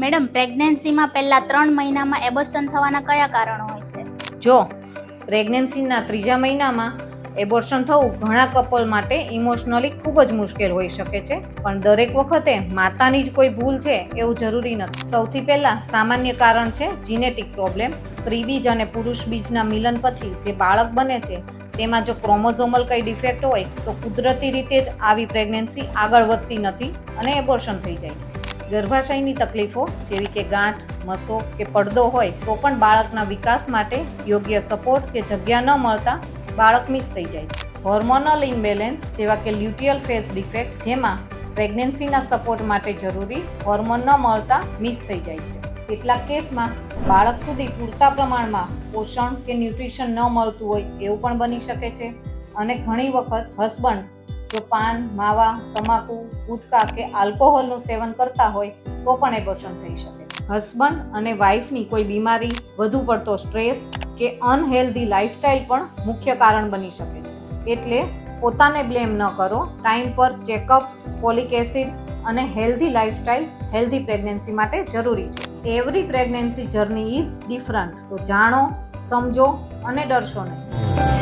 Madam, પ્રેગ્નન્સીમાં પહેલા 3 મહિનામાં abortion થવાના કયા કારણો હોય છે? જો પ્રેગ્નન્સીના 3જા મહિનામાં એબોર્શન થવું ઘણા કપલ માટે ઇમોશનલી ખૂબ જ મુશ્કેલ હોઈ શકે છે, પણ દરેક વખતે માતાની જ કોઈ ભૂલ છે એવું જરૂરી નથી. સૌથી પહેલા સામાન્ય કારણ છે જીનેટિક પ્રોબ્લેમ. સ્ત્રી બીજ અને પુરુષ બીજના મિલન પછી જે બાળક બને છે તેમાં જો ક્રોમોઝોમલ કઈ ડિફેક્ટ હોય તો કુદરતી રીતે જ આવી પ્રેગ્નન્સી આગળ વધતી નથી અને એબોર્શન થઈ જાય છે. ગર્ભાશયની તકલીફો જેવી કે ગાંઠ, મસો કે પડદો હોય તો પણ બાળકના વિકાસ માટે યોગ્ય સપોર્ટ કે જગ્યા ન મળતા બાળક મિસ થઈ જાય છે. હોર્મોનલ ઇમ્બેલેન્સ જેવા કે લ્યુટિયલ ફેઝ ડિફેક્ટ, જેમાં પ્રેગ્નન્સીના સપોર્ટ માટે જરૂરી હોર્મોન ન મળતા મિસ થઈ જાય છે. કેટલાક કેસમાં બાળક સુધી પૂરતા પ્રમાણમાં પોષણ કે ન્યુટ્રિશન ન મળતું હોય એવું પણ બની શકે છે. અને ઘણી વખત હસબન્ડ જો પાન, માવા, તમાકુ, ગુટકા કે આલ્કોહોલનું સેવન કરતા હોય તો પણ એબોર્શન થઈ શકે. હસબન્ડ અને વાઈફની કોઈ બીમારી, વધુ પડતો સ્ટ્રેસ કે અનહેલ્ધી લાઈફસ્ટાઈલ પણ મુખ્ય કારણ બની શકે છે. એટલે પોતાને બ્લેમ ન કરો. ટાઈમ પર ચેકઅપ, ફોલિક એસિડ અને હેલ્ધી લાઈફસ્ટાઈલ હેલ્ધી પ્રેગ્નન્સી માટે જરૂરી છે. Every pregnancy journey is different. તો જાણો, સમજો અને ડરશો નહીં.